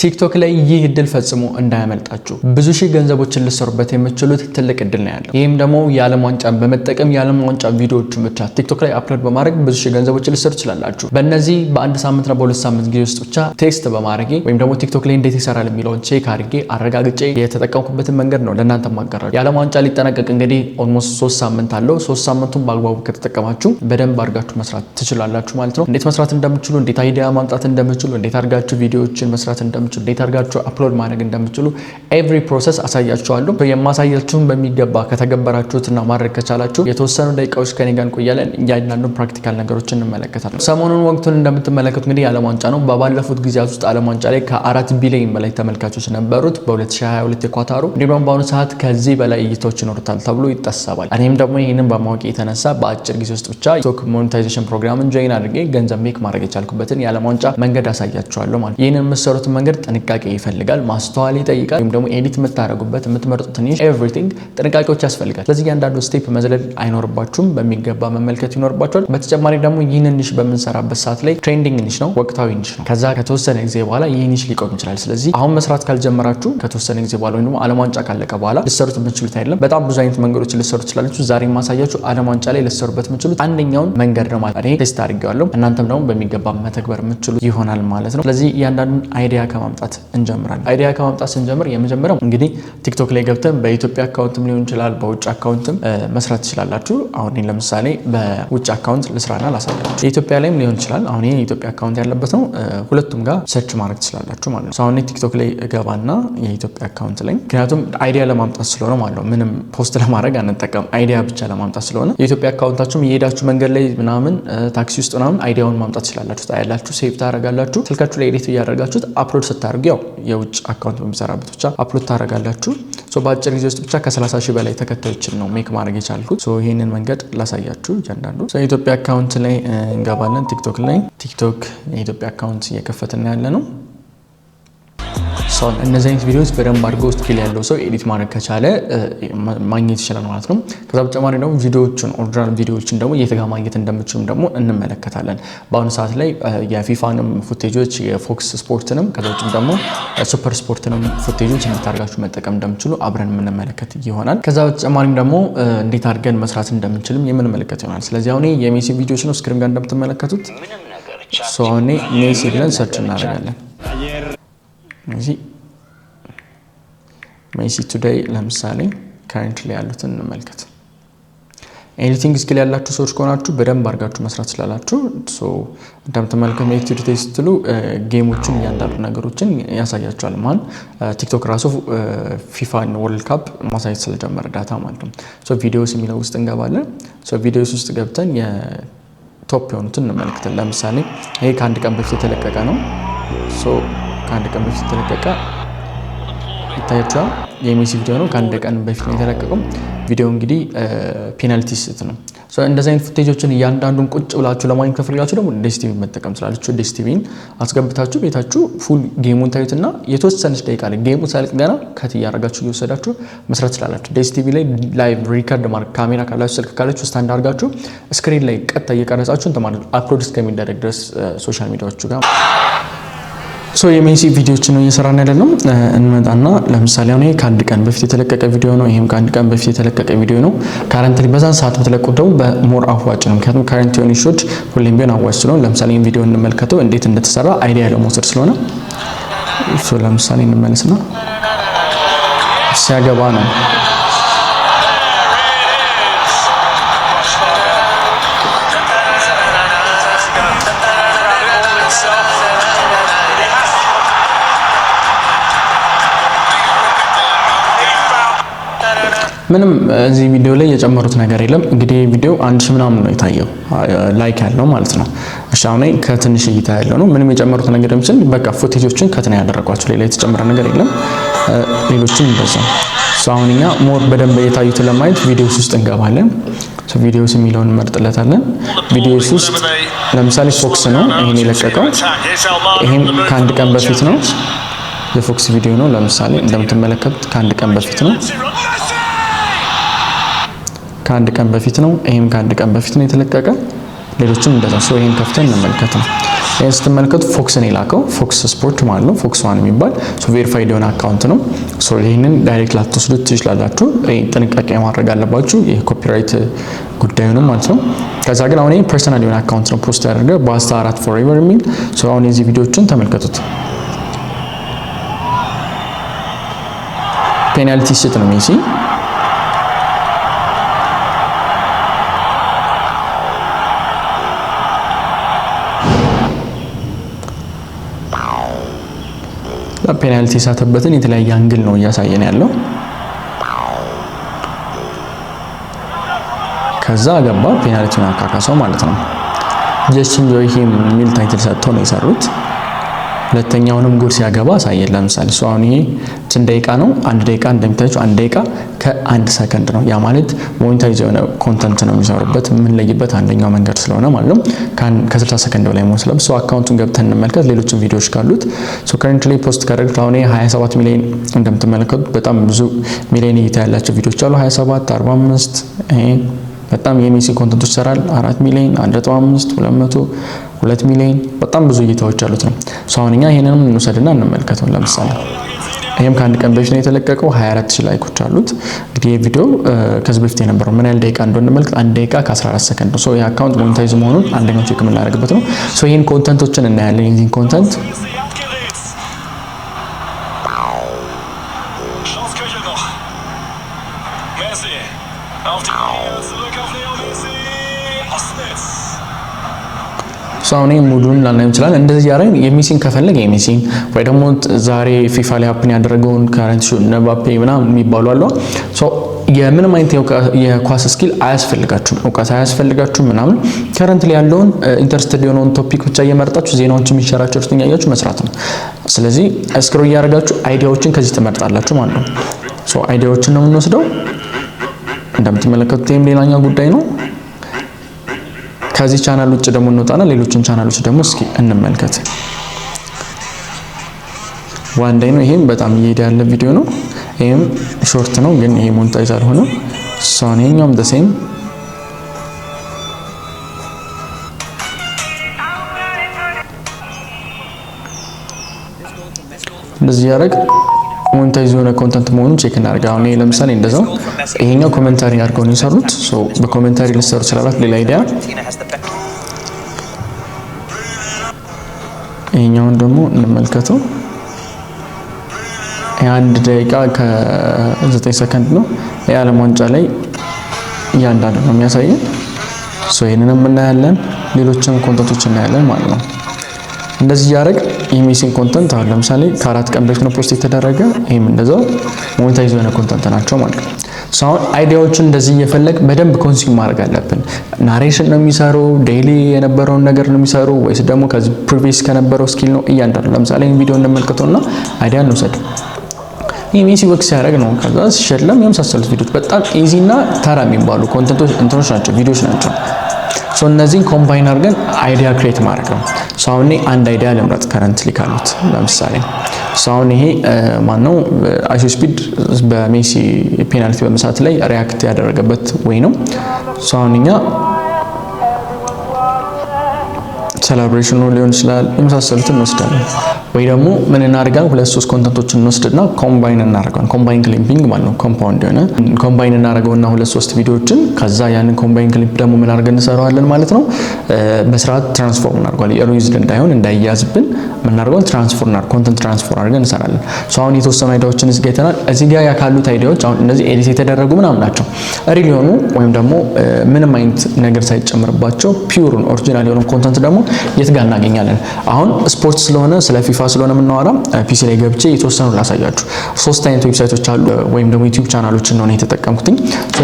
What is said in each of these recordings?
ቲክቶክ ላይ ይህ እድል ፈጽሞ እንዳያመልጣችሁ። ብዙ ሺህ ገንዘቦችን ልትሰሩበት የምትችሉት ትልቅ እድል ነው ያለው። ይህም ደግሞ የዓለም ዋንጫን በመጠቀም የዓለም ዋንጫ ቪዲዮዎችን ብቻ ቲክቶክ ላይ አፕሎድ በማድረግ ብዙ ሺህ ገንዘቦችን ልትሰሩ ትችላላችሁ። በእነዚህ በአንድ ሳምንትና በሁለት ሳምንት ጊዜ ውስጥ ብቻ ቴስት በማድረግ ወይም ደግሞ ቲክቶክ ላይ እንዴት ይሰራል የሚለውን ቼክ አድርጌ አረጋግጬ የተጠቀምኩበትን መንገድ ነው ለእናንተ ማጋራችሁ። የዓለም ዋንጫ ሊጠናቀቅ እንግዲህ ኦልሞስት 3 ሳምንት አለው። 3 ሳምንቱን በአግባቡ ከተጠቀማችሁ በደንብ አድርጋችሁ መስራት ትችላላችሁ ማለት ነው። እንዴት መስራት እንደምትችሉ፣ እንዴት አይዲያ ማምጣት እንደምትችሉ፣ እንዴት አድርጋችሁ ቪዲዮዎችን መስራት እንደምትችሉ፣ እንዴት አድርጋችሁ አፕሎድ ማድረግ እንደምትችሉ ኤቭሪ ፕሮሰስ አሳያችኋለሁ። የማሳያችሁን በሚገባ ከተገበራችሁትና ማድረግ ከቻላችሁ የተወሰኑ ደቂቃዎች ከኔ ጋር እንቆያለን። እያንዳንዱን ፕራክቲካል ነገሮችን እንመለከታለን። ሰሞኑን ወቅቱን እንደምትመለከቱት እንግዲህ የዓለም ዋንጫ ነው። በባለፉት ጊዜያት ውስጥ ዓለም ዋንጫ ላይ ከ4 ቢሊዮን በላይ ተመልካቾች ነበሩት በ2022 የኳታሩ። እንዲሁም በአሁኑ ሰዓት ከዚህ በላይ እይታዎች ይኖሩታል ተብሎ ይታሰባል። እኔም ደግሞ ይህንን በማወቅ የተነሳ በአጭር ጊዜ ውስጥ ብቻ ቲክቶክ ሞኔታይዜሽን ፕሮግራምን ጆይን አድርጌ ገንዘብ ሜክ ማድረግ የቻልኩበትን የዓለም ዋንጫ መንገድ አሳያችኋለሁ ማለት። ይህንን የምትሰሩትን መንገድ ጥንቃቄ ይፈልጋል፣ ማስተዋል ይጠይቃል። ወይም ደግሞ ኤዲት የምታደርጉበት የምትመርጡት ኒሽ ኤቭሪቲንግ ጥንቃቄዎች ያስፈልጋል። ስለዚህ እያንዳንዱ ስቴፕ መዝለል አይኖርባችሁም፣ በሚገባ መመልከት ይኖርባችኋል። በተጨማሪ ደግሞ ይህንን ኒሽ በምንሰራበት ሰዓት ላይ ትሬንዲንግ ኒሽ ነው፣ ወቅታዊ ኒሽ ነው። ከዛ ከተወሰነ ጊዜ በኋላ ይህ ኒሽ ሊቆም ይችላል። ስለዚህ አሁን መስራት ካልጀመራችሁ ከተወሰነ ጊዜ በኋላ ወይም ደግሞ ዓለም ዋንጫ ካለቀ በኋላ ልትሰሩት የምትችሉት አይደለም። በጣም ብዙ አይነት መንገዶች ልትሰሩ ትችላላችሁ። ዛሬ ማሳያችሁ ዓለም ዋንጫ ላይ ልትሰሩበት የምትችሉት አንደኛውን መንገድ ነው ማለት እኔ ቴስት አድርጌዋለሁ። እናንተም ደግሞ በሚገባ መተግበር የምትችሉት ይሆናል ማለት ነው። ስለዚህ እያንዳንዱን አይዲያ ከማምጣት እንጀምራለን። አይዲያ ከማምጣት ስንጀምር የመጀመሪያው እንግዲህ ቲክቶክ ላይ ገብተን በኢትዮጵያ አካውንትም ሊሆን ይችላል በውጭ አካውንትም መስራት ትችላላችሁ። አሁን ለምሳሌ በውጭ አካውንት ልስራና ላሳያችሁ። የኢትዮጵያ ላይም ሊሆን ይችላል። አሁን ይሄ የኢትዮጵያ አካውንት ያለበት ነው። ሁለቱም ጋር ሰርች ማድረግ ትችላላችሁ ማለት ነው። አሁን ቲክቶክ ላይ እገባና የኢትዮጵያ አካውንት ላይ ምክንያቱም አይዲያ ለማምጣት ስለሆነ ማለት ነው። ምንም ፖስት ለማድረግ አንጠቀም፣ አይዲያ ብቻ ለማምጣት ስለሆነ የኢትዮጵያ አካውንታችሁም የሄዳችሁ መንገድ ላይ ምናምን ታክሲ ውስጥ ምናምን አይዲያውን ማምጣት ትችላላችሁ። ታያላችሁ፣ ሴቭ ታደርጋላችሁ። ስልካችሁ ላይ ኤዲት እያደረጋችሁት አፕሎድ ስታደርጉ ያው የውጭ አካውንት በሚሰራበት ብቻ አፕሎድ ታደርጋላችሁ። በአጭር ጊዜ ውስጥ ብቻ ከ30 ሺህ በላይ ተከታዮችን ነው ሜክ ማድረግ የቻልኩት። ይህንን መንገድ ላሳያችሁ እያንዳንዱ። የኢትዮጵያ አካውንት ላይ እንገባለን። ቲክቶክ ላይ ቲክቶክ የኢትዮጵያ አካውንት እየከፈትን ያለ ነው። እነዚህ አይነት ቪዲዮዎች በደንብ አድርጎ ስኪል ያለው ሰው ኤዲት ማድረግ ከቻለ ማግኘት ይችላል ማለት ነው። ከዛ በተጨማሪ ደግሞ ቪዲዮዎችን ኦሪጂናል ቪዲዮዎችን ደግሞ የት ጋር ማግኘት እንደምችሉም ደግሞ እንመለከታለን። በአሁኑ ሰዓት ላይ የፊፋንም ፉቴጆች የፎክስ ስፖርትንም ከዛ ውጭም ደግሞ ሱፐር ስፖርትንም ፉቴጆች እንዴት አድርጋችሁ መጠቀም እንደምችሉ አብረን የምንመለከት ይሆናል። ከዛ በተጨማሪም ደግሞ እንዴት አድርገን መስራት እንደምንችልም የምንመለከት ይሆናል። ስለዚህ አሁን የሜሲ ቪዲዮዎች ነው ስክሪን ጋር እንደምትመለከቱት። አሁን ሜሲ ብለን ሰርች እናደርጋለን። ሜሲ ቱዴይ ለምሳሌ ካረንት ላይ ያሉትን እንመልከት። ኤዲቲንግ ስኪል ያላችሁ ሰዎች ከሆናችሁ በደንብ አድርጋችሁ መስራት ትችላላችሁ። እንደምትመለከቱ ሜክ ቱዴይ ስትሉ ጌሞችን እያንዳንዱ ነገሮችን ያሳያችኋል ማለት ቲክቶክ ራሱ ፊፋን ወርልድ ካፕ ማሳየት ስለጀመረ ዳታ ማለት ነው። ቪዲዮስ የሚለው ውስጥ እንገባለን። ቪዲዮስ ውስጥ ገብተን የቶፕ የሆኑትን እንመለከታለን። ለምሳሌ ይሄ ከአንድ ቀን በፊት የተለቀቀ ነው። ከአንድ ቀን በፊት የተለቀቀ ይታያችኋል። የሜሲ ቪዲዮ ነው። ከአንድ ቀን በፊት ነው የተለቀቀው ቪዲዮ። እንግዲህ ፔናልቲ ስት ነው። እንደዚህ አይነት ፉቴጆችን እያንዳንዱን ቁጭ ብላችሁ ለማግኘት ከፈለጋችሁ ደግሞ ዲስቲቪ መጠቀም ስላላችሁ ዲስቲቪን አስገብታችሁ ቤታችሁ ፉል ጌሙን ታዩትና የተወሰነች ደቂቃ ላይ ጌሙ ሳይልቅ ገና ከት እያደረጋችሁ እየወሰዳችሁ መስራት ስላላችሁ ዲስቲቪ ላይ ላይቭ ሪከርድ ማድረግ ካሜራ ካላችሁ ስልክ ካላችሁ ስታንድ አድርጋችሁ ስክሪን ላይ ቀጥታ እየቀረጻችሁ እንትን ማለት አፕሎድ እስከሚደረግ ድረስ ሶሻል ሚዲያዎቹ ጋር የሜሲ ቪዲዮዎችን ነው እየሰራን ያለነው። እንመጣና ለምሳሌ አሁን ይሄ ከአንድ ቀን በፊት የተለቀቀ ቪዲዮ ነው። ይሄም ከአንድ ቀን በፊት የተለቀቀ ቪዲዮ ነው። ካረንትሊ በዛን ሰዓት ብትለቁት ደግሞ በሞር አዋጭ ነው። ምክንያቱም ካረንት የሆኑ ሾች ሁሌም ቢሆን አዋጭ ስለሆነ ለምሳሌ ይሄን ቪዲዮ እንመልከተው እንዴት እንደተሰራ አይዲያ ለመውሰድ ስለሆነ ለምሳሌ እንመለስና ሲያገባ ነው ምንም እዚህ ቪዲዮ ላይ የጨመሩት ነገር የለም። እንግዲህ ቪዲዮ 1000 ምናምን ነው የታየው ላይክ ያለው ማለት ነው። አሁን ከትንሽ እይታ ያለው ነው። ምንም የጨመሩት ነገር የለም። በቃ ፉቴጆችን ከትና ያደረጓቸው ሌላ የተጨመረ ነገር የለም። ሌሎችም እንደዛው። አሁን እኛ ሞር በደንብ የታዩትን ለማየት ቪዲዮስ ውስጥ እንገባለን። ቪዲዮስ የሚለውን እንመርጥለታለን። ቪዲዮስ ውስጥ ለምሳሌ ፎክስ ነው ይሄን የለቀቀው። ይሄም ከአንድ ቀን በፊት ነው የፎክስ ቪዲዮ ነው። ለምሳሌ እንደምትመለከቱት ከአንድ ቀን በፊት ነው። ከአንድ ቀን በፊት ነው። ይሄም ከአንድ ቀን በፊት ነው የተለቀቀ። ሌሎችም እንደዛ ሰው ይሄን ከፍተን እንመልከት ነው። ይሄን ስትመለከቱ ፎክስን የላከው ፎክስ ስፖርት ማለት ነው። ፎክስ ዋን የሚባል ቬሪፋይድ የሆነ አካውንት ነው። ሶ ይሄንን ዳይሬክት ላትወስዱት ትችላላችሁ። ጥንቃቄ ማድረግ አለባችሁ። ይሄ ኮፒራይት ጉዳዩ ነው ማለት ነው። ከዛ ግን አሁን ይሄ ፐርሰናል የሆነ አካውንት ነው ፖስት ያደረገ ባስታ 4 ፎሬቨር የሚል ሶ አሁን የዚህ ቪዲዮዎችን ተመልከቱት። ፔናልቲ ሲት ነው ሜሲ ፔናልቲ ሳተበትን የተለያየ አንግል ነው እያሳየን ያለው። ከዛ ገባ ፔናልቲውን አካካሰው ማለት ነው። ጀስት ኢንጆይ ሂም የሚል ታይትል ሰጥተው ነው የሰሩት። ሁለተኛውንም ጎል ሲያገባ አሳየን። ለምሳሌ ሶ አሁን ይሄ ስንት ደቂቃ ነው? 1 ደቂቃ እንደምታዩት 1 ደቂቃ ከ1 ሰከንድ ነው። ያ ማለት ሞኔታይዝ የሆነ ኮንተንት ነው የሚሰሩበት የምንለይበት አንደኛው መንገድ ስለሆነ ማለት ነው። ከ60 ሰከንድ በላይ መሆን ስለዚህ ሶ አካውንቱን ገብተን እንመልከት። ሌሎችም ቪዲዮዎች ካሉት ሶ ከረንትሊ ፖስት ካደረጉት አሁን 27 ሚሊዮን እንደምትመለከቱት በጣም ብዙ ሚሊዮን እይታ ያላቸው ቪዲዮዎች አሉ። 27 45 በጣም የሜሲ ኮንተንቶች ይሰራል። 4 ሚሊዮን 1.5 200 2 ሚሊዮን በጣም ብዙ እይታዎች አሉት ነው። ሶ አሁን እኛ ይሄንንም እንውሰድና እንመልከተው። ለምሳሌ ይሄም ከአንድ ቀን በፊት ነው የተለቀቀው 24000 ላይኮች አሉት። እንግዲህ የቪዲዮ ከዚህ በፊት የነበረው ምን ያህል ደቂቃ እንደሆነ እንመልከት። 1 ደቂቃ ከ14 ሰከንድ ነው። ሶ ይሄ አካውንት ሞኔታይዝ መሆኑን አንደኛው ቼክ የምናደርግበት ነው። ሶ ይሄን ኮንተንቶችን እናያለን። ይሄን ኮንተንት አሁን ሙሉን ላናየው እንችላለን። እንደዚህ ያረን የሜሲን ከፈለገ የሜሲን ወይ ደግሞ ዛሬ ፊፋ ላይ ሀፕን ያደረገውን ካረንት ሹ ነባፔ ምናምን የሚባሉ አሉ። ሶ የምንም አይነት የኳስ ስኪል አያስፈልጋችሁም፣ እውቀት አያስፈልጋችሁም ምናምን ከረንት ላይ ያለውን ኢንተረስትድ የሆነውን ቶፒክ ብቻ እየመረጣችሁ ዜናዎችን የሚሸራቸው እርግጠኛ ያያችሁ መስራት ነው። ስለዚህ ስክሮል እያደረጋችሁ አይዲያዎችን ከዚህ ትመርጣላችሁ ማለት ነው። ሶ አይዲያዎችን ነው የምንወስደው። እንደምትመለከቱት ይሄም ሌላኛው ጉዳይ ነው። ከዚህ ቻናል ውጭ ደግሞ እንወጣና ሌሎችን ቻናሎች ደግሞ እስኪ እንመልከት። ዋን ዴይ ነው። ይሄም በጣም እየሄደ ያለ ቪዲዮ ነው። ይሄም ሾርት ነው ግን ይሄ ሞኔታይዝ አልሆነም። ሶኒኛም ደሴም እንደዚህ ያደርግ ሞኔታይዝ የሆነ ኮንተንት መሆኑን ቼክ እናደርግ። አሁን ይሄ ለምሳሌ እንደዛው ይሄኛው ኮሜንታሪ አድርገው ነው የሰሩት። ሶ በኮሜንታሪ ልሰሩ ይችላል ሌላ አይዲያ። ይሄኛውን ደግሞ እንመልከተው። የ1 ደቂቃ ከ9 ሰከንድ ነው። የዓለም ዋንጫ ላይ እያንዳንዱ ነው የሚያሳየን። ሶ ይሄንንም እናያለን፣ ሌሎችም ኮንተንቶች እናያለን ማለት ነው። እንደዚህ ያደርግ የሜሲን ኮንተንት አሁን ለምሳሌ ከ4 ቀን በፊት ነው ፖስት የተደረገ። ይሄም እንደዛው ሞኔታይዝ የሆነ ኮንተንት ናቸው ማለት ነው። ሶ አሁን አይዲያዎችን እንደዚህ እየፈለግ በደንብ ኮንሱም ማድረግ አለብን። ናሬሽን ነው የሚሰሩ፣ ዴይሊ የነበረውን ነገር ነው የሚሰሩ ወይስ ደግሞ ከዚህ ፕሪቪየስ ከነበረው ስኪል ነው? እያንዳንዱ ለምሳሌ ቪዲዮ እንደመልከተውና አይዲያ እንውሰድ። ይሄ ሜሲ ወክስ ያደርግ ነው። ከዛ ሲሸለም የመሳሰሉት ቪዲዮዎች በጣም ኢዚ እና ተራ የሚባሉ ኮንተንቶች እንትኖች ናቸው፣ ቪዲዮዎች ናቸው። ሶ እነዚህን ኮምባይን አድርገን አይዲያ ክሬት ማድረግ ነው። ሶ አሁን አንድ አይዲያ ልምረጥ ከረንትሊ ካሉት ለምሳሌ ሶ አሁን ይሄ ማነው አይሶ ስፒድ በሜሲ ፔናልቲ በመሳት ላይ ሪያክት ያደረገበት ወይ ነው። ሶ አሁን እኛ ሴሌብሬሽኑ ሊሆን ይችላል የመሳሰሉትን እንወስዳለን። ወይ ደግሞ ምን እናደርጋለን? 2-3 ኮንተንቶችን እንወስድና ኮምባይን እናደርጋለን። ኮምባይን ክሊፒንግ ማለት ነው። ኮምፓውንድ የሆነ ኮምባይን እናደርገውና 2-3 ቪዲዮዎችን ከዛ ያንን ኮምባይን ክሊፕ ደግሞ ምን አድርገን እንሰራዋለን ማለት ነው። በስርዓት ትራንስፎርም እናደርጋለን። የሩይዝድ እንዳይሆን እንዳይያዝብን ምን እናደርጋለን? ትራንስፎርም ኮንተንት ትራንስፎር አድርገን እንሰራለን። ሶ አሁን የተወሰኑ አይዲያዎችን እዚህ ጋር አይተናል። እዚህ ጋር ያሉት አይዲያዎች አሁን እነዚህ ኤዲት የተደረጉ ምናምን ናቸው። ሪል የሆኑ ወይም ደግሞ ምንም አይነት ነገር ሳይጨምርባቸው ፒውር ኦሪጂናል የሆኑ ኮንተንት ደግሞ የት ጋር እናገኛለን? አሁን ስፖርት ስለሆነ ስለ ፊፋ ስለሆነ የምናወራ ፒሲ ላይ ገብቼ የተወሰኑ ላሳያችሁ። 3 አይነት ዌብሳይቶች አሉ ወይም ደግሞ ዩቲዩብ ቻናሎችን ነው የተጠቀምኩትኝ።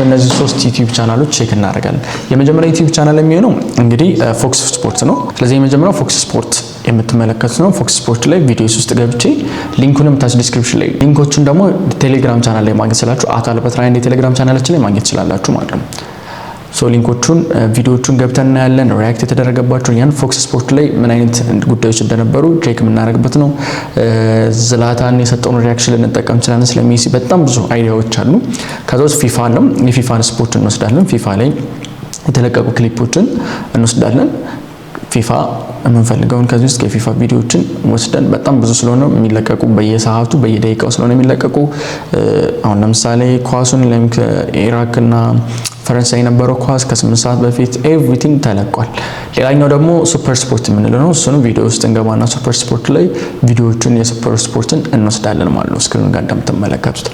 እነዚህ 3 ዩቲዩብ ቻናሎች ቼክ እናደርጋለን። የመጀመሪያው ዩቲዩብ ቻናል የሚሆነው እንግዲህ ፎክስ ስፖርት ነው። ስለዚህ የመጀመሪያው ፎክስ ስፖርት የምትመለከቱት ነው። ፎክስ ስፖርት ላይ ቪዲዮስ ውስጥ ገብቼ ሊንኩንም ታች ዲስክሪፕሽን ላይ ሊንኮቹን ደግሞ ቴሌግራም ቻናል ላይ ማግኘት ስላችሁ አታልበትራይ ቴሌግራም ቻናላችን ላይ ማግኘት ትችላላችሁ ማለት ነው። ሶ ሊንኮቹን ቪዲዮቹን ገብተን እናያለን። ሪያክት የተደረገባቸው ያን ፎክስ ስፖርት ላይ ምን አይነት ጉዳዮች እንደነበሩ ቼክ የምናደርግበት ነው። ዝላታን የሰጠውን ሪያክሽን ልንጠቀም እንችላለን። ስለ ሜሲ በጣም ብዙ አይዲያዎች አሉ። ከዛ ውስጥ ፊፋ ነው። የፊፋን ስፖርት እንወስዳለን። ፊፋ ላይ የተለቀቁ ክሊፖችን እንወስዳለን። ፊፋ የምንፈልገውን ከዚህ ውስጥ የፊፋ ቪዲዮዎችን ወስደን በጣም ብዙ ስለሆነ የሚለቀቁ በየሰዓቱ በየደቂቃው ስለሆነ የሚለቀቁ አሁን ለምሳሌ ኳሱን ኢራክና ፈረንሳይ የነበረው ኳስ ከ8 ሰዓት በፊት ኤቭሪቲንግ ተለቋል። ሌላኛው ደግሞ ሱፐር ስፖርት የምንለው ነው። እሱንም ቪዲዮ ውስጥ እንገባና ሱፐር ስፖርት ላይ ቪዲዮዎችን የሱፐር ስፖርትን እንወስዳለን ማለት ነው። ስክሪኑ ጋር እንደምትመለከቱት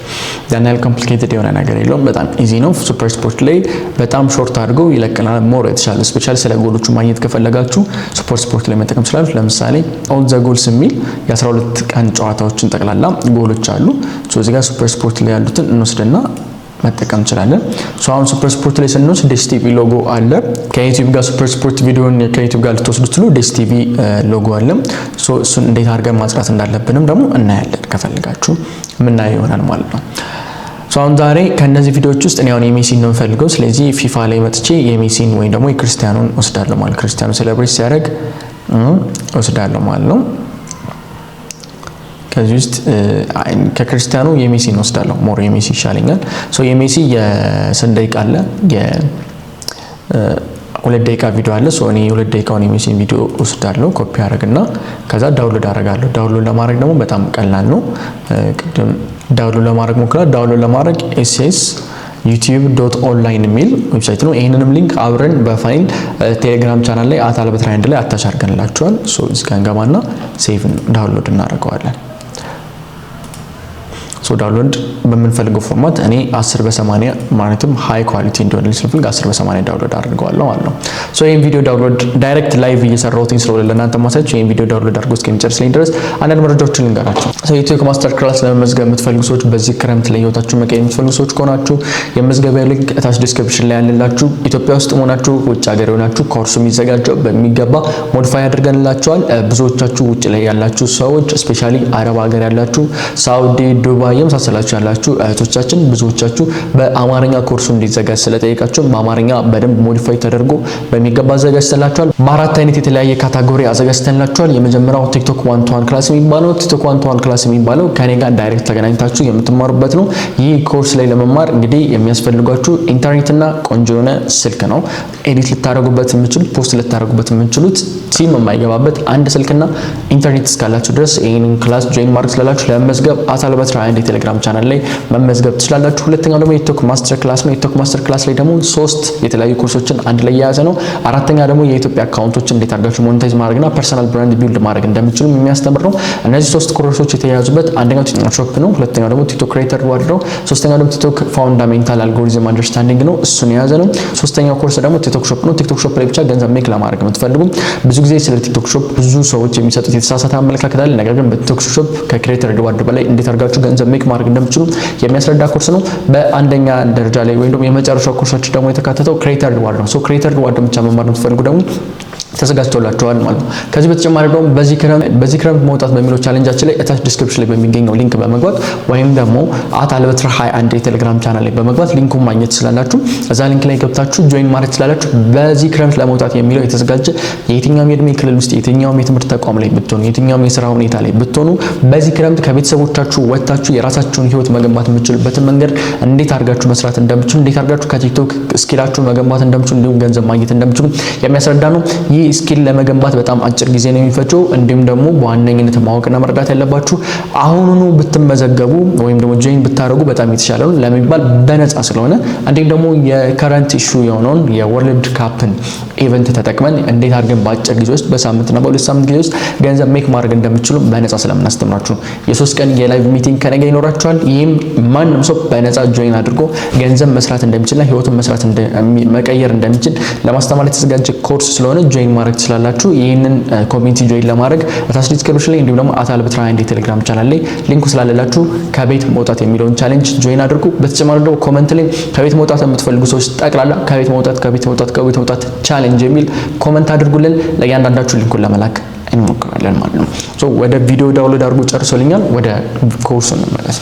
ያን ያህል ኮምፕሊኬትድ የሆነ ነገር የለውም። በጣም ኢዚ ነው። ሱፐር ስፖርት ላይ በጣም ሾርት አድርገው ይለቀናል። ሞር የተሻለ ስፔሻሊ ስለ ጎሎቹ ማግኘት ከፈለጋችሁ ሱፐር ስፖርት ላይ መጠቀም ይችላል። ለምሳሌ ኦል ዘ ጎልስ የሚል የ12 ቀን ጨዋታዎችን ጠቅላላ ጎሎች አሉ። እዚህ ጋር ሱፐር ስፖርት ላይ ያሉትን እንወስድና መጠቀም እንችላለን። አሁን ሱፐር ስፖርት ላይ ስንወስድ ዲኤስቲቪ ሎጎ አለ። ከዩቲዩብ ጋር ሱፐር ስፖርት ቪዲዮን ከዩቲዩብ ጋር ልትወስዱ ትሉ ዲኤስቲቪ ሎጎ አለ። እሱን እንዴት አድርገን ማጽዳት እንዳለብንም ደግሞ እናያለን። ከፈልጋችሁ የምናየው ይሆናል ማለት ነው። አሁን ዛሬ ከነዚህ ቪዲዮዎች ውስጥ እኔ አሁን የሜሲን ነው የምፈልገው። ስለዚህ ፊፋ ላይ መጥቼ የሜሲን ወይም ደግሞ የክርስቲያኖን ወስዳለሁ ማለት ክርስቲያኖ ሴሌብሬት ሲያደርግ ወስዳለሁ ማለት ነው። ከዚህ ውስጥ ከክርስቲያኖ የሜሲን ወስዳለሁ። ሞር የሜሲ ይሻለኛል። የሜሲ የስንት ደቂቃ አለ? የ2 ደቂቃ ቪዲዮ አለ። እኔ 2 ደቂቃውን የሜሲን ቪዲዮ ወስዳለሁ፣ ኮፒ አደርግና ከዛ ዳውንሎድ አደርጋለሁ። ዳውንሎድ ለማድረግ ደግሞ በጣም ቀላል ነው። ቅድም ዳውንሎድ ለማድረግ ሞክራለሁ። ዳውንሎድ ለማድረግ ss.youtube.online የሚል ዌብሳይት ነው። ይሄንንም ሊንክ አብረን በፋይል ቴሌግራም ቻናል ላይ @albert21 ላይ አታች አድርገንላችኋል። እዚህ ጋር እንገባና ሴቭ ዳውንሎድ እናደርገዋለን። ዳውንሎድ በምንፈልገው ፎርማት እኔ 10:80 ማለትም ሃይ ኳሊቲ እንደሆነ ስለፈልግ 10:80 ዳውንሎድ አድርገዋለሁ ማለት ነው። ይሄን ቪዲዮ ዳውንሎድ ዳይሬክት ላይቭ እየሰራሁት ስለሆነ ለእናንተ ማሳያችሁ ይሄን ቪዲዮ ዳውንሎድ አድርጎ እስከሚጨርስልኝ ድረስ አንዳንድ መረጃዎችን ልንገራችሁ። የኢትዮክ ማስተር ክላስ ለመመዝገብ የምትፈልጉ ሰዎች በዚህ ክረምት ላይ ህይወታችሁን መቀየር የምትፈልጉ ሰዎች ከሆናችሁ የመዝገቢያ ሊንክ ታች ዲስክሪፕሽን ላይ ያለላችሁ። ኢትዮጵያ ውስጥ ሆናችሁ ውጭ ሀገር ሆናችሁ ኮርሱ የሚዘጋጀው በሚገባ ሞዲፋይ አድርገንላችኋል። ብዙዎቻችሁ ውጭ ላይ ያላችሁ ሰዎች ስፔሻሊ አረብ ሀገር ያላችሁ ሳውዲ፣ ዱባይ የመሳሰላችሁ ያላችሁ እህቶቻችን ብዙዎቻችሁ በአማርኛ ኮርሱ እንዲዘጋጅ ስለጠየቃችሁ በአማርኛ በደንብ ሞዲፋይ ተደርጎ በሚገባ አዘጋጅተንላችኋል። በአራት አይነት የተለያየ ካታጎሪ አዘጋጅተንላችኋል። የመጀመሪያው ቲክቶክ 1-to-1 ክላስ የሚባለው ቲክቶክ 1-to-1 ክላስ የሚባለው ከኔ ጋር ዳይሬክት ተገናኝታችሁ የምትማሩበት ነው። ይህ ኮርስ ላይ ለመማር እንግዲህ የሚያስፈልጓችሁ ኢንተርኔትና ቆንጆ የሆነ ስልክ ነው። ኤዲት ልታደርጉበት የምትችሉት ፖስት ልታደርጉበት የምትችሉት ሲም የማይገባበት አንድ ስልክና ኢንተርኔት እስካላችሁ ድረስ ይሄንን ክላስ ጆይን ማድረግ ስላላችሁ ለመመዝገብ @albert21 ቴሌግራም ቻናል ላይ መመዝገብ ትችላላችሁ። ሁለተኛው ደግሞ የቲክቶክ ማስተር ክላስ ነው። የቲክቶክ ማስተር ክላስ ላይ ደግሞ 3 የተለያዩ ኮርሶችን አንድ ላይ የያዘ ነው። አራተኛ ደግሞ የኢትዮጵያ አካውንቶችን እንዴት አድርጋችሁ ሞኔታይዝ ማድረግና ፐርሰናል ብራንድ ቢልድ ማድረግ እንደምትችሉ የሚያስተምር ነው። እነዚህ 3 ኮርሶች የተያያዙበት አንደኛው ቲክቶክ ሾፕ ነው። ሁለተኛው ደግሞ ቲክቶክ ክሬተር ሪዋርድ ነው። ሶስተኛው ደግሞ ቲክቶክ ፋውንዳሜንታል አልጎሪዝም አንደርስታንዲንግ ነው። እሱን የያዘ ነው። ሶስተኛው ኮርስ ደግሞ ቲክቶክ ሾፕ ነው። ቲክቶክ ሾፕ ላይ ብቻ ገንዘብ ሜክ ለማድረግ የምትፈልጉ ብዙ ጊዜ ስለ ቲክቶክ ሾፕ ብዙ ሰዎች የሚሰጡት የተሳሳተ አመለካከት አለ። ነገር ግን በቲክቶክ ሾፕ ከክሬተር ሪዋርድ በላይ እንዴት አድርጋችሁ ገንዘብ ሜክ ማድረግ እንደምትችሉ የሚያስረዳ ኮርስ ነው። በአንደኛ ደረጃ ላይ ወይም ደግሞ የመጨረሻው ኮርሶች ደግሞ የተካተተው ክሬተር ሪዋርድ ነው። ክሬተር ሪዋርድ ብቻ መማር የምትፈልጉ ደግሞ ተዘጋጅቶላችኋል ማለት ነው። ከዚህ በተጨማሪ ደግሞ በዚህ ክረምት መውጣት በሚለው ቻሌንጃችን ላይ እታች ዲስክሪፕሽን ላይ በሚገኘው ሊንክ በመግባት ወይም ደግሞ @albert21 የቴሌግራም ቻናል ላይ በመግባት ሊንኩን ማግኘት ትችላላችሁ። እዛ ሊንክ ላይ ገብታችሁ ጆይን ማድረግ ትችላላችሁ። በዚህ ክረምት ለመውጣት የሚለው የተዘጋጀ የትኛውም የእድሜ ክልል ውስጥ የትኛውም የትምህርት ተቋም ላይ ብትሆኑ የትኛውም የሥራ ሁኔታ ላይ ብትሆኑ በዚህ ክረምት ከቤተሰቦቻችሁ ወጥታችሁ የራሳችሁን ህይወት መገንባት የምትችሉበትን መንገድ እንዴት አድርጋችሁ መስራት እንደምትችሉ እንዴት አድርጋችሁ ከቲክቶክ ስኪላችሁን መገንባት እንደምትችሉ እንዲሁም ገንዘብ ማግኘት እንደምትችሉ የሚያስረዳ ነው። ይህ ስኪል ለመገንባት በጣም አጭር ጊዜ ነው የሚፈጀው። እንዲሁም ደግሞ በዋነኝነት ማወቅና መረዳት ያለባችሁ አሁኑኑ ብትመዘገቡ ወይም ደግሞ ጆይን ብታደርጉ በጣም የተሻለ ነው ለሚባል በነፃ ስለሆነ እንዲሁም ደግሞ የከረንት ኢሹ የሆነውን የወርልድ ካፕን ኢቨንት ተጠቅመን እንዴት አድርገን በአጭር ጊዜ ውስጥ በሳምንትና በሁለት ሳምንት ጊዜ ውስጥ ገንዘብ ሜክ ማድረግ እንደምትችሉ በነፃ ስለምናስተምራችሁ የ3 ቀን የላይቭ ሚቲንግ ከነገ ይኖራችኋል። ይህም ማንም ሰው በነፃ ጆይን አድርጎ ገንዘብ መስራት እንደሚችልና ህይወቱን መስራት መቀየር እንደሚችል ለማስተማር የተዘጋጀ ኮርስ ስለሆነ ጆይን ማድረግ ትችላላችሁ። ይህንን ኮሚኒቲ ጆይን ለማድረግ አታች ዲስክሪፕሽን ላይ እንዲሁም ደግሞ @albert21 የቴሌግራም ቻናል ላይ ሊንኩ ስላለላችሁ ከቤት መውጣት የሚለውን ቻሌንጅ ጆይን አድርጉ። በተጨማሪ ደግሞ ኮሜንት ላይ ከቤት መውጣት የምትፈልጉ ሰዎች ጠቅላላ ከቤት መውጣት ቻሌንጅ የሚል ኮሜንት አድርጉልን። ለእያንዳንዳችሁ ሊንኩን ለመላክ እንሞክራለን ማለት ነው። ወደ ቪዲዮ ዳውንሎድ አድርጉ ጨርሶልኛል። ወደ ኮርሱ እንመለስ።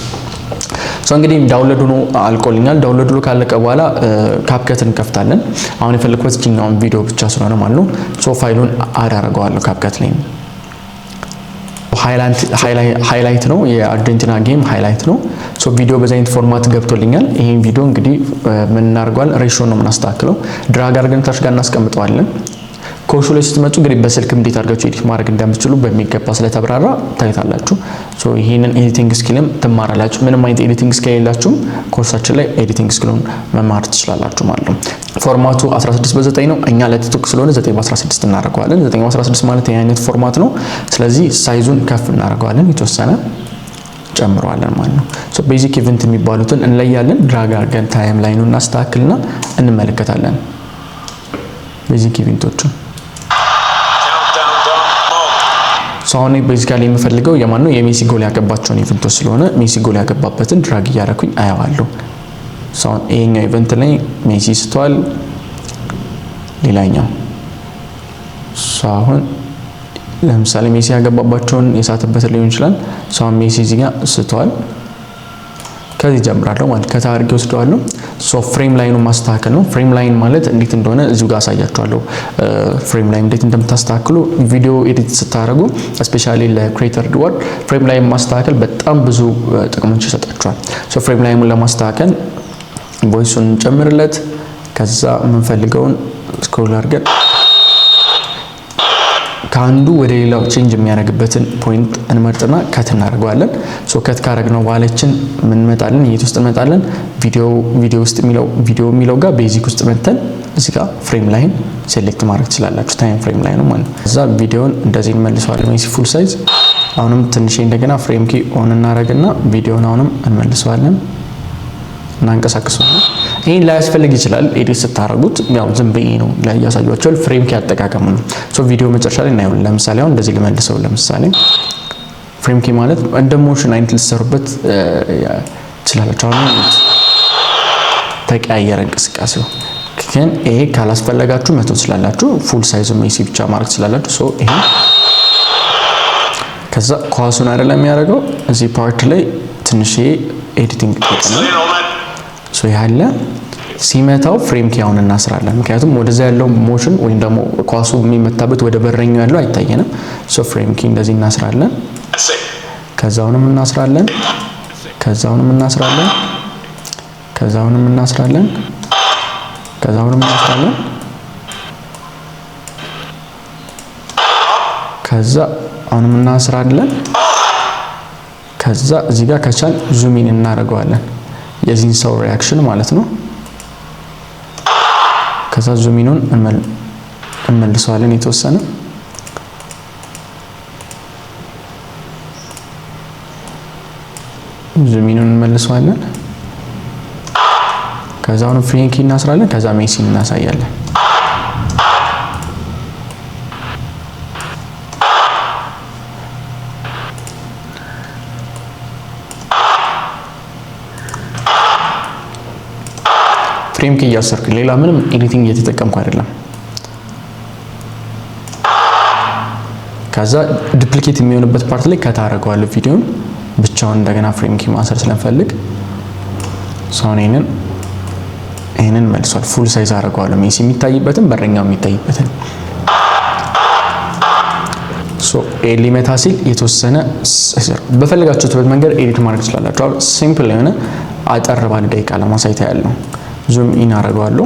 እንግዲህ ዳውንሎድ ሆኖ አልቆልኛል። ዳውንሎድ ሆኖ ካለቀ በኋላ ካፕከትን እንከፍታለን። አሁን የፈለኩት እኛውን ቪዲዮ ብቻ ስለሆነ ማለት ነው። ፋይሉን አድ አደርገዋለሁ ካፕከት ላይ ሃይላይት ነው የአርጀንቲና ጌም ሃይላይት ነው። ሶ ቪዲዮ በዛ አይነት ፎርማት ገብቶልኛል። ይሄን ቪዲዮ እንግዲህ ምን እናደርገዋለን? ሬሽዮ ነው የምናስተካክለው። ድራግ አድርገን ታች ጋር እናስቀምጠዋለን። ኮሹ ላይ ስትመጡ እንግዲህ በስልክ እንዴት አድርጋችሁ ኤዲት ማድረግ እንደምትችሉ በሚገባ ስለተብራራ ታይታላችሁ። ሶ ይሄንን ኤዲቲንግ ስኪልም ትማራላችሁ። ምንም አይነት ኤዲቲንግ ስኪል የሌላችሁም ኮርሳችን ላይ ኤዲቲንግ ስኪሉን መማር ትችላላችሁ ማለት ነው። ፎርማቱ 16 በ9 ነው። እኛ ለቲክቶክ ስለሆነ 9 በ16 እናደርገዋለን። 9 በ16 ማለት ይሄ አይነት ፎርማት ነው። ስለዚህ ሳይዙን ከፍ እናደርገዋለን፣ የተወሰነ ጨምረዋለን ማለት ነው። ሶ ቤዚክ ኢቨንት የሚባሉትን እንለያለን። ድራግ አድርገን ታይም ላይኑን እናስተካክልና እንመለከታለን ቤዚክ ኢቨንቶቹን። አሁን ቤዚካሊ የምፈልገው የማን ነው? የሜሲ ጎል ያገባቸውን ኢቨንቶች ስለሆነ ሜሲ ጎል ያገባበትን ድራግ እያደረኩኝ አያዋለሁ። አሁን ይሄኛው ኢቨንት ላይ ሜሲ ስቷል፣ ሌላኛው አሁን ለምሳሌ ሜሲ ያገባባቸውን የሳተበት ሊሆን ይችላል። አሁን ሜሲ እዚህ ጋር ስቷል፣ ከዚህ ጀምራለሁ ማለት ከታርጌ ወስደዋለሁ። ሶ ፍሬም ላይኑን ማስተካከል ነው። ፍሬም ላይን ማለት እንዴት እንደሆነ እዚሁ ጋር አሳያችኋለሁ። ፍሬም ላይን እንዴት እንደምታስተካክሉ ቪዲዮ ኤዲት ስታደርጉ ስፔሻሊ ለክሬተር ሪዋርድ ፍሬም ላይን ማስተካከል በጣም ብዙ ጥቅሞች ይሰጣችኋል። ሶ ፍሬም ላይኑን ለማስተካከል ቮይሱን እንጨምርለት፣ ከዛ የምንፈልገውን ስክሮል አድርገን ከአንዱ ወደ ሌላው ቼንጅ የሚያደርግበትን ፖይንት እንመርጥና ከት እናደርገዋለን። ሶ ከት ካደረግነው በኋላችን ምን እንመጣለን? የት ውስጥ እንመጣለን? ቪዲዮ ውስጥ የሚለው ጋር ቤዚክ ውስጥ መተን እዚህ ጋር ፍሬም ላይን ሴሌክት ማድረግ ትችላላችሁ። ታይም ፍሬም ላይ ነው ማለት ነው። እዛ ቪዲዮን እንደዚህ እንመልሰዋለን ሜሲ ፉል ሳይዝ። አሁንም ትንሽ እንደገና ፍሬም ኪ ኦን እናደርግና ቪዲዮን አሁንም እንመልሰዋለን፣ እናንቀሳቅሰዋለን። ይሄን ላያስፈልግ ይችላል ኤዲት ስታረጉት፣ ያው ዝም ብዬ ነው ላይ ያሳያችኋል። ፍሬም ኪ አጠቃቀሙ ነው። ሶ ቪዲዮ መጨረሻ ላይ እናየዋለን። ለምሳሌ አሁን እንደዚህ ልመልሰው። ለምሳሌ ፍሬም ኪ ማለት እንደ ሞሽን አይነት ልትሰሩበት ትችላላችሁ። አሁን ተቀያየረ እንቅስቃሴው ግን ይሄ ካላስፈለጋችሁ መተው ትችላላችሁ። ፉል ሳይዝ ሜሲ ብቻ ማድረግ ትችላላችሁ። ሶ ይሄ ከዛ ኳሱን አይደለም የሚያደርገው እዚህ ፓርት ላይ ትንሽ ኤዲቲንግ ተጠቅመን ሶ ያለ ሲመታው ፍሬም ኪ አሁን እናስራለን። ምክንያቱም ወደዛ ያለው ሞሽን ወይም ደግሞ ኳሱ የሚመታበት ወደ በረኛው ያለው አይታየንም። ሶ ፍሬም ኪ እንደዚህ እናስራለን፣ ከዛውንም እናስራለን፣ ከዛውንም እናስራለን፣ ከዛውንም እናስራለን፣ ከዛውንም እናስራለን፣ ከዛ አሁንም እናስራለን። ከዛ እዚህ ጋር ከቻል ዙም ኢን እናደርገዋለን፣ የዚህን ሰው ሪአክሽን ማለት ነው። ከዛ ዙም ኢኑን እንመልሰዋለን የተወሰነ። ዙም ኢኑን እንመልሰዋለን። ከዛ አሁን ፍሬም ኪ እናስራለን። ከዛ ሜሲን እናሳያለን። ፍሬም ኪ እያሰርኩ ሌላ ምንም ኤዲቲንግ እየተጠቀምኩ አይደለም። ከዛ ዱፕሊኬት የሚሆንበት ፓርት ላይ ከታረገዋለሁ ቪዲዮን ብቻውን እንደገና ፍሬም ኪ ማሰር ስለምፈልግ ሶን ይሄንን መልሷል። ፉል ሳይዝ አደርገዋለሁ ሜሲ የሚታይበትን በረኛው የሚታይበትን። ሶ ሊመታ ሲል የተወሰነ በፈለጋችሁት መንገድ ኤዲት ማድረግ ትችላላችሁ። ሲምፕል የሆነ አጠር ባለ ደቂቃ ለማሳየት ያለው ዙም ኢን አደርገዋለሁ፣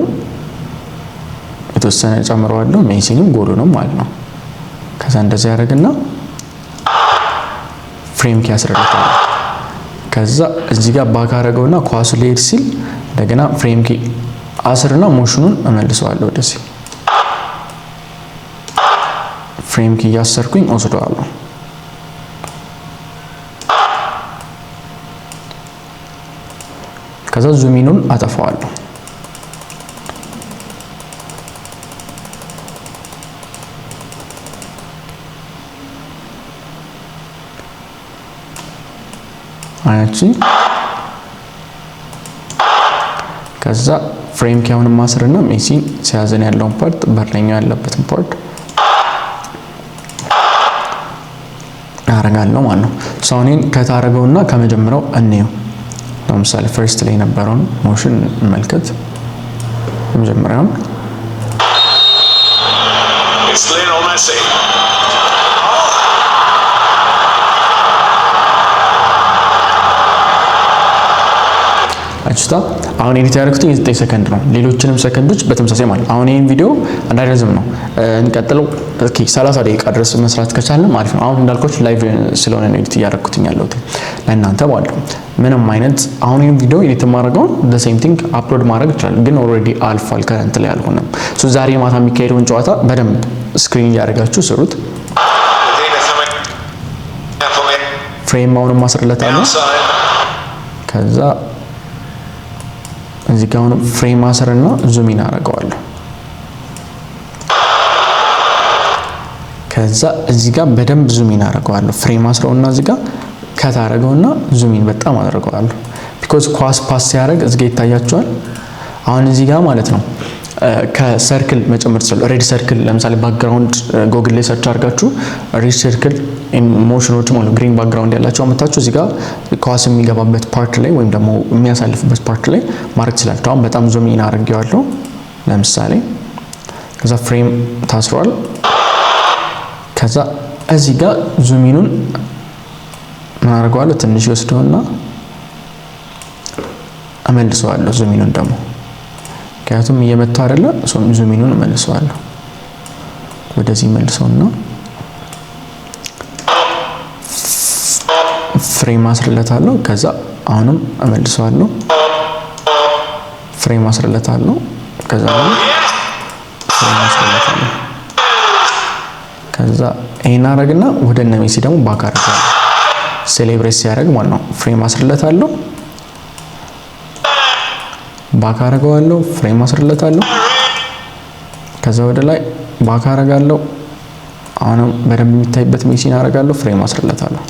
የተወሰነ ጨምረዋለሁ፣ ሜሲንም ጎሉንም ማለት ነው። ከዛ እንደዚህ ያደርግና ፍሬም ኪ ያስረዳታል። ከዛ እዚህ ጋር ባክ አደረገውና ኳሱ ሊሄድ ሲል እንደገና ፍሬም ኪ አስርና ሞሽኑን እመልሰዋለሁ ወደዚህ። ፍሬም ኪ እያሰርኩኝ ወስደዋለሁ። ከዛ ዙም ኢኑን አጠፋዋለሁ። አያቺ ከዛ ፍሬም ኪ አሁን ማስርና ሜሲ ሲያዘን ያለውን ፓርት በረኛው ያለበትን ፓርት አረጋለሁ ማለት ነው። ሶኒን ከታረገውና ከመጀመሪያው እንየው። ለምሳሌ ፈርስት ላይ የነበረውን ሞሽን እንመልከት። መጀመሪያውን አጭታ አሁን ኤዲት ያደረኩት 9 ሰከንድ ነው። ሌሎችንም ሰከንዶች በተመሳሳይ ማለት አሁን ይሄን ቪዲዮ እንዳይረዝም ነው እንቀጥለው። ኦኬ 30 ደቂቃ ድረስ መስራት ከቻልን ማለት ነው። አሁን እንዳልኳችሁ ላይቭ ስለሆነ ነው ኤዲት ያደረኩት ያለሁት ለእናንተ ማለት ነው። ምንም አይነት አሁን ይሄን ቪዲዮ ኤዲት ማድረገው the same thing አፕሎድ ማድረግ ይችላል፣ ግን ኦልሬዲ አልፏል ከረንት ላይ አልሆነም። ሶ ዛሬ ማታ የሚካሄደውን ጨዋታ በደንብ ስክሪን ያደርጋችሁ ስሩት። ፍሬም አሁንም ማስረለታለሁ። ከዛ እዚህ ጋር አሁንም ፍሬም ማሰርና ዙም ኢን አደርገዋለሁ። ከዛ እዚህ ጋር በደንብ ዙም ኢን አደርገዋለሁ። ፍሬም ማስረውና እዚህ ጋር ከት አደርገውና ዙም ኢን በጣም አደርገዋለሁ። ቢኮዝ ኳስ ፓስ ሲያደርግ እዚህ ጋር ይታያችኋል። አሁን እዚህ ጋር ማለት ነው ከሰርክል መጨመር ትችላላችሁ። ሬድ ሰርክል ለምሳሌ ባክግራውንድ ጎግል ላይ ሰርች አድርጋችሁ ሬድ ሰርክል ኢሞሽኖች ማለት ግሪን ባክግራውንድ ያላቸው አመጣችሁ እዚህ ጋር ኳስ የሚገባበት ፓርት ላይ ወይም ደግሞ የሚያሳልፍበት ፓርት ላይ ማድረግ ትችላላችሁ። አሁን በጣም ዙም ኢን አድርጌዋለሁ ለምሳሌ። ከዛ ፍሬም ታስሯል። ከዛ እዚህ ጋር ዙም ኢኑን ምን አደርገዋለሁ ትንሽ ወስደውና እመልሰዋለሁ። ዙም ኢኑን ደግሞ ምክንያቱም እየመጣ አይደለ ዙም ኢኑን እመልሰዋለሁ። ወደዚህ መልሰውና ፍሬም ማስረለታለሁ። ከዛ አሁንም እመልሰዋለሁ። ፍሬም ማስረለታለሁ። ከዛ ፍሬም ማስረለታለሁ። ከዛ ይሄን አረግና ወደ እነ ሜሲ ደግሞ ባክ አደርጋለሁ። ሴሌብሬት ሲያደርግ ማለት ነው። ፍሬም ማስረለታለሁ። ባክ አደርገዋለሁ። ፍሬም ማስረለታለሁ። ከዛ ወደ ላይ ባክ አደርጋለሁ። አሁንም በደንብ የሚታይበት ሜሲን አደርጋለሁ። ፍሬም ማስረለታለሁ።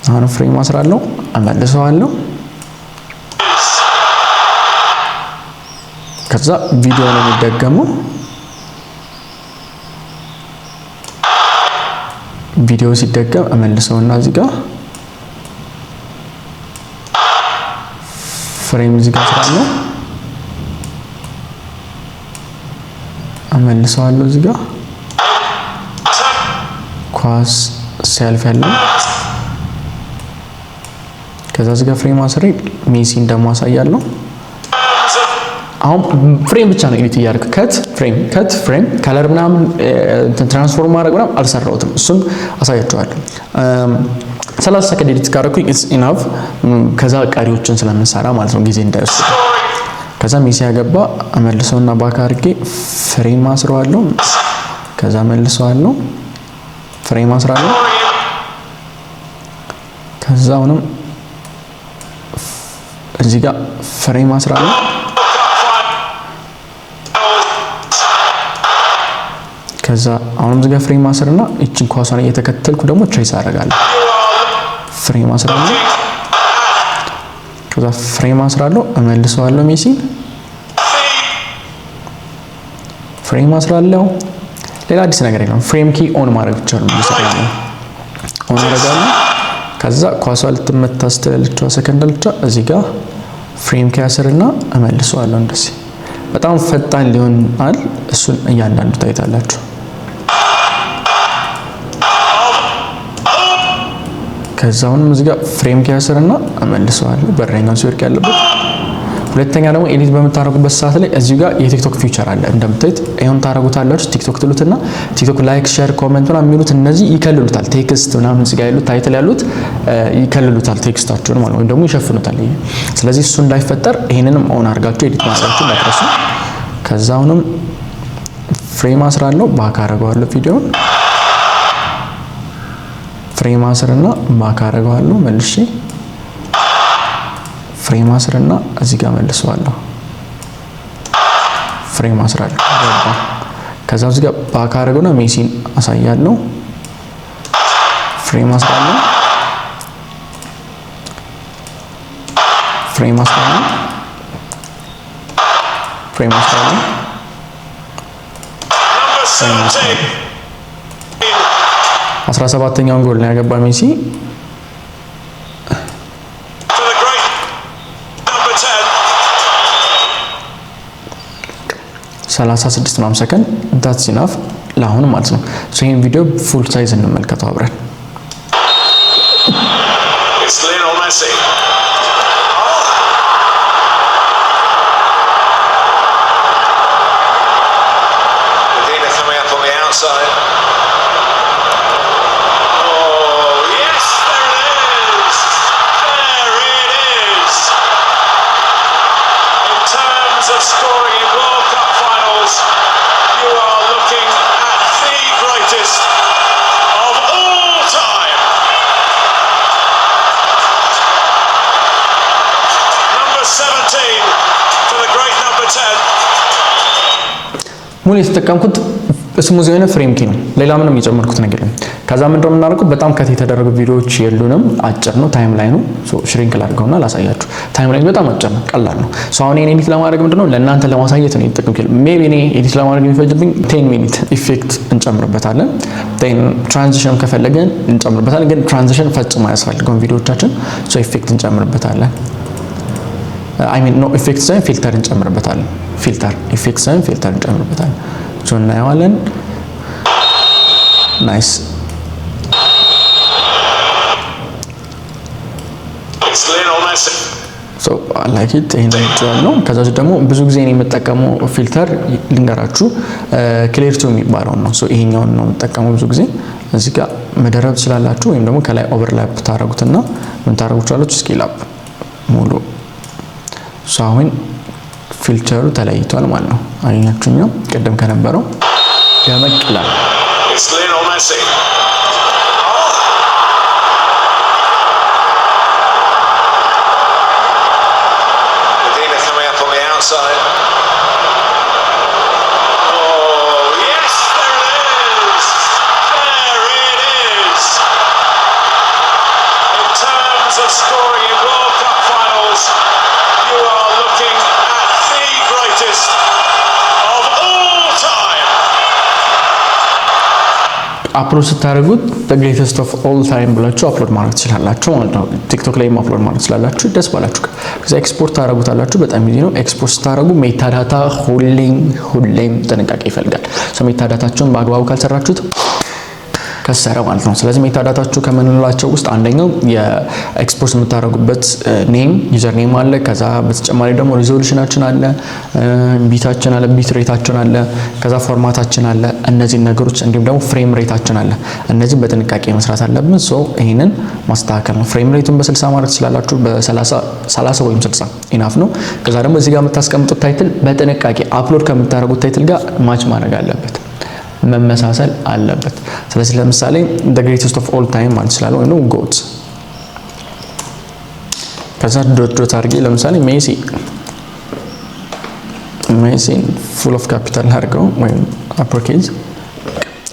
አሁን ፍሬም ማስራለሁ። እመልሰዋለሁ። ከዛ ቪዲዮ ነው የሚደገመው። ቪዲዮ ሲደገም እመልሰውና እዚህ ጋር ፍሬም እዚህ ጋር ስራለሁ። እመልሰዋለሁ። እዚህ ጋር ኳስ ሲያልፍ ያለው ከዛ እዚህ ጋር ፍሬም ማስሬ ሜሲን ደግሞ አሳያለሁ። አሁን ፍሬም ብቻ ነው ኤዲት ያደርግ ከት ፍሬም ከለር ምናምን ትራንስፎርም ማድረግ ምናምን አልሰራሁትም። እሱን አሳያችኋለሁ። 30 ሰከንድ ኤዲት ካደረኩኝ ኢትስ ኢናፍ። ከዛ ቀሪዎችን ስለምንሰራ ማለት ነው ጊዜ እንዳይወስድ። ከዛ ሜሲ ያገባ እመልሰውና ባክ አድርጌ ፍሬም ማስረዋለሁ። ከዛ መልሰዋለሁ። ፍሬም ማስራለሁ። ከዛ አሁንም እዚህ ጋር ፍሬም ማስራለሁ። ከዛ አሁንም እዚህ ጋር ፍሬም ማሰርና እቺን ኳሷን እየተከተልኩ ደግሞ ትሬስ አደርጋለሁ። ፍሬም ማስራለሁ። ከዛ ፍሬም ማስራለሁ። እመልሰዋለሁ። ሜሲን ፍሬም ማስራለሁ። ሌላ አዲስ ነገር የለም። ፍሬም ኪ ኦን ማድረግ ብቻ ነው የሚሰራው። ኦን አደርጋለሁ። ከዛ ኳሷ ልትመታ ስትለልቻ ሰከንድ ልቻ እዚህ ጋር ፍሬም ኪ ያስርና እመልሰዋለሁ። እንደዚህ በጣም ፈጣን ሊሆን አል እሱን እያንዳንዱ ታይታላችሁ። ከዛ አሁንም እዚህ ጋር ፍሬም ኪ ያስርና እመልሰዋለሁ። በረኛው ሲወርቅ ያለበት። ሁለተኛ ደግሞ ኤዲት በምታረጉበት ሰዓት ላይ እዚህ ጋር የቲክቶክ ፊውቸር አለ እንደምታዩት። ይሄን ታረጉታላችሁ። ቲክቶክ ትሉትና ቲክቶክ ላይክ ሼር ኮሜንት ምናምን የሚሉት እነዚህ ይከልሉታል። ቴክስት ምናምን እዚህ ጋር ያሉት ታይትል ያሉት ይከልሉታል ቴክስታችሁን ማለት ወይም ደግሞ ይሸፍኑታል። ስለዚህ እሱ እንዳይፈጠር ይሄንንም ኦን አድርጋችሁ ኤዲት ማድረጋችሁ እንዳትረሱ። ከዛ አሁንም ፍሬም አስራለሁ። ባክ አደርገዋለሁ። ቪዲዮውን ፍሬም አስርና ባክ አደርገዋለሁ። መልሼ ፍሬም አስርና እዚህ ጋር መልሰዋለሁ። ፍሬም አስራለሁ። ከዛ እዚህ ጋር ባክ አደርገውና ሜሲን አሳያለሁ። ፍሬም አስራለሁ። ፍሬም አስራለሁ። ፍሬም አስራለሁ። ፍሬም አስራለሁ። 17ኛውን ጎል ነው ያገባ ሜሲ። 36 ምናምን ሰከንድ ዳትስ ኢናፍ ለአሁን ማለት ነው። ይሄን ቪዲዮ ፉል ሳይዝ እንመልከተው አብረን። ሙሉ የተጠቀምኩት ስሙዝ የሆነ ፍሬም ኪ ነው። ሌላ ምንም የጨመርኩት ነገር የለም። ከዛ ምንድነው የምናደርገው? በጣም ከት የተደረጉ ቪዲዮዎች የሉንም። አጭር ነው፣ ታይም ላይ ነው። ሽሪንክ ላድርገውና ላሳያችሁ። ታይም ላይ በጣም አጭር ነው፣ ቀላል ነው። አሁን እኔ ኤዲት ለማድረግ ምንድነው ለእናንተ ለማሳየት ነው የተጠቀምኩት። ሜቢ እኔ ኤዲት ለማድረግ የሚፈጅብኝ 10 ሚኒት ኢፌክት እንጨምርበታለን። ትራንዚሽን ከፈለገን እንጨምርበታለን። ግን ትራንዚሽን ፈጽሞ አያስፈልገውም ቪዲዮዎቻችን። ኢፌክት እንጨምርበታለን። አይ ሚን ኖ ኢፌክት ሳይሆን ፊልተር እንጨምርበታለን። ኢፌክት ሳይሆን ፊልተር እንጨምርበታለን። እናየዋለን። ናይስ ሶ አይ ላይክ ኢት። ይሄን ነው። ከዛ ደግሞ ብዙ ጊዜ እኔ የምጠቀመው ፊልተር ልንገራችሁ ክሊር ቱ የሚባለው ነው። ሶ ይሄኛውን ነው የምጠቀመው ብዙ ጊዜ። እዚህ ጋር መደረብ ትችላላችሁ፣ ወይም ደግሞ ከላይ ኦቨርላፕ ታረጉትና ምን ታረጉቻላችሁ? ስኬል አፕ ሙሉ ሶ አሁን ፊልተሩ ተለይቷል ማለት ነው። አገኛችሁኛ? ቀደም ከነበረው ደመቅ ይላል። አፕሎድ ስታደርጉት the greatest of all time ብላችሁ አፕሎድ ማድረግ ትችላላችሁ ማለት ነው። ቲክቶክ ላይ አፕሎድ ማድረግ ትችላላችሁ፣ ደስ ባላችሁ። ከዛ ኤክስፖርት ታደርጉታላችሁ። በጣም ኢዚ ነው። ኤክስፖርት ስታደርጉ ሜታዳታ ሁሌም ጥንቃቄ ይፈልጋል። ሜታዳታችሁን በአግባቡ ካልሰራችሁት ከሰረ ማለት ነው። ስለዚህ ሜታዳታችሁ ከምንላቸው ውስጥ አንደኛው የኤክስፖርት የምታደርጉበት ኔም ዩዘር ኔም አለ። ከዛ በተጨማሪ ደግሞ ሪዞሉሽናችን አለ፣ ቢታችን አለ፣ ቢት ሬታችን አለ፣ ከዛ ፎርማታችን አለ። እነዚህ ነገሮች እንዲሁም ደግሞ ፍሬም ሬታችን አለ። እነዚህ በጥንቃቄ መስራት አለብን። ሶ ይሄንን ማስተካከል ነው። ፍሬም ሬቱን በ60 ማድረግ ትችላላችሁ። በ30 ወይም 60 ኢናፍ ነው። ከዛ ደግሞ እዚህ ጋር የምታስቀምጡት ታይትል በጥንቃቄ አፕሎድ ከምታደርጉት ታይትል ጋር ማች ማድረግ አለበት፣ መመሳሰል አለበት። ስለዚህ ለምሳሌ the greatest of all time ማለት ይችላል ወይ ነው ጎት ከዛ ዶት አድርጌ ለምሳሌ ሜሲ full of capital አድርገው ወይም upper case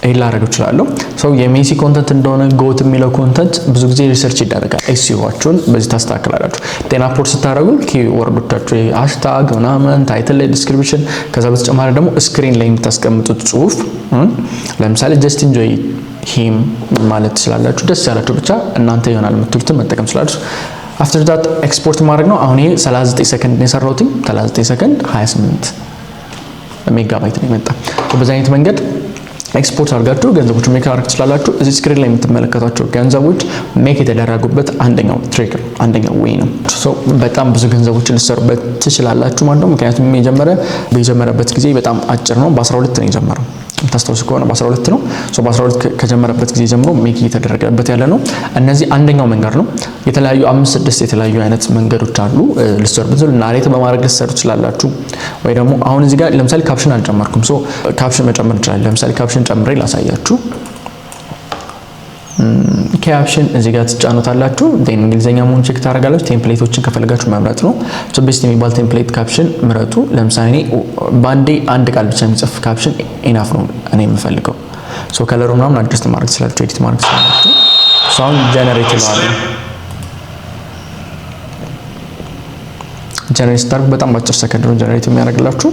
ይሄን ላደርገው እችላለሁ። ሰው የሜሲ ኮንተንት እንደሆነ ጎት የሚለው ኮንተንት ብዙ ጊዜ ሪሰርች ይደረጋል። ኤስኢኦአችሁን በዚህ ታስተካክላላችሁ። አፕሎድ ስታደርጉ ኪወርዶቻችሁ ሃሽታግ ምናምን ታይትል ላይ ዲስክሪፕሽን፣ ከዛ በተጨማሪ ደግሞ ስክሪን ላይ የምታስቀምጡት ጽሁፍ ለምሳሌ ጀስት ኢንጆይ ሂም ማለት ትችላላችሁ። ደስ ያላችሁ ብቻ እናንተ ይሆናል የምትሉትን መጠቀም ትችላላችሁ። አፍተር ዳት ኤክስፖርት ማድረግ ነው። አሁን ይሄ 39 ሰከንድ ነው የሰራሁት። 39 ሰከንድ 28 ሜጋባይት ነው የመጣ። በዚህ አይነት መንገድ ኤክስፖርት አድርጋችሁ ገንዘቦችን ሜክ ማድረግ ትችላላችሁ። እዚህ ስክሪን ላይ የምትመለከቷቸው ገንዘቦች ሜክ የተደረጉበት አንደኛው ትሪክ ነው፣ አንደኛው ዌይ ነው። በጣም ብዙ ገንዘቦችን ልትሰሩበት ትችላላችሁ ማለት ነው። ምክንያቱም የጀመረበት ጊዜ በጣም አጭር ነው። በ12 ነው የጀመረው። ታስታውሱ ከሆነ በ12 ነው። በ12 ከጀመረበት ጊዜ ጀምሮ ሜክ እየተደረገበት ያለ ነው። እነዚህ አንደኛው መንገድ ነው። የተለያዩ 5-6 የተለያዩ አይነት መንገዶች አሉ ልትሰሩበት። ናሬት በማድረግ ልትሰሩ ትችላላችሁ። ወይ ደግሞ አሁን እዚህ ጋር ለምሳሌ ካፕሽን አልጨመርኩም። ካፕሽን መጨመር ይችላል። ለምሳሌ ካፕሽን ጨምሬ ላሳያችሁ። ካፕሽን እዚህ ጋር ትጫኑታላችሁ። እንግሊዘኛ መሆኑን ቼክ ታደርጋላችሁ። ቴምፕሌቶችን ከፈለጋችሁ መምረጥ ነው። ቤስት የሚባል ቴምፕሌት ካፕሽን ምረጡ። ለምሳሌ ባንዴ አንድ ቃል ብቻ የሚጽፍ ካፕሽን ኢናፍ ነው እኔ የምፈልገው። ከለሩ ምናምን አድጀስት ማድረግ ትችላላችሁ፣ ኤዲት ማድረግ ትችላላችሁ። አሁን ጀነሬት ይለዋል። ጀነሬት ስታደርጉ በጣም በአጭር ሰከንድ ነው ጀነሬት የሚያደርግላችሁ።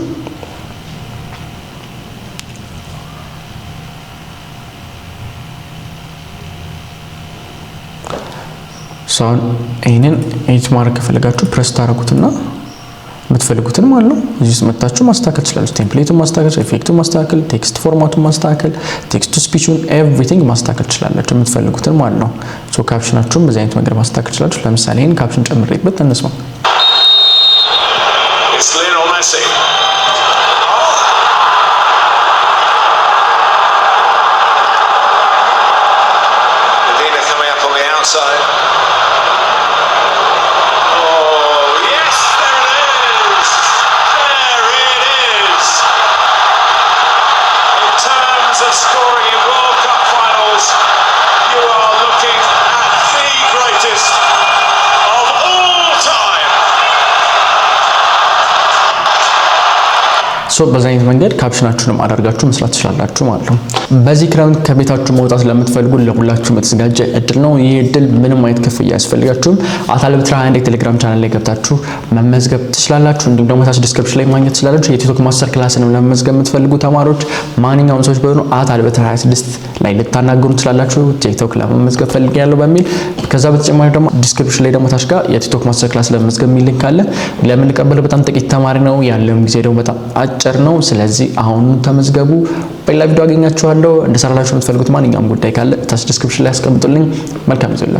ሳውን ይሄንን ኤዲት ማድረግ ከፈለጋችሁ ፕሬስ ታረጉትና የምትፈልጉትን ማለት ነው እዚህ ውስጥ መጣችሁ ማስተካከል ትችላላችሁ። ቴምፕሌቱን ማስተካከል፣ ኢፌክቱን ማስተካከል፣ ቴክስት ፎርማቱን ማስተካከል፣ ቴክስት ቱ ስፒቹን ኤቭሪቲንግ ማስተካከል ትችላላችሁ የምትፈልጉትን ማለት ነው። ካፕሽናችሁን በዚህ አይነት መንገድ ማስተካከል ትችላላችሁ። ለምሳሌ ይሄን ካፕሽን ጨምሬበት እንስማ። Scoring in World Cup finals, you are looking at the greatest of all time. በዛ አይነት መንገድ ካፕሽናችሁንም አድርጋችሁ መስራት ትችላላችሁ ማለት ነው። በዚህ ክረምት ከቤታችሁ መውጣት ለምትፈልጉ ለሁላችሁም የተዘጋጀ እድል ነው። ይህ እድል ምንም አይነት ክፍያ አያስፈልጋችሁም። አታልብትራ 21 የቴሌግራም ቻናል ላይ ገብታችሁ መመዝገብ ትችላላችሁ። እንዲሁም ደግሞ ታች ዲስክሪፕሽን ላይ ማግኘት ትችላላችሁ። የቲክቶክ ማስተር ክላስንም ለመመዝገብ የምትፈልጉ ተማሪዎች ማንኛውም ሰዎች በሆኑ አታልብትራ 26 ላይ ልታናገሩ ትችላላችሁ። ቲክቶክ ለመመዝገብ ፈልጌያለሁ በሚል ከዛ በተጨማሪ ደግሞ ዲስክሪፕሽን ላይ ደግሞ ታች ጋር የቲክቶክ ማስተር ክላስ ለመመዝገብ የሚል ሊንክ አለ። ለምንቀበለው በጣም ጥቂት ተማሪ ነው ያለው ጊዜ ደግሞ በጣም አጭር ነው። ስለዚህ አሁን ተመዝገቡ። በሌላ ቪዲዮ አገኛችኋለሁ። እንደሰራላችሁ የምትፈልጉት ማንኛውም ጉዳይ ካለ ታች ዲስክሪፕሽን ላይ አስቀምጡልኝ። መልካም ይዘላችሁ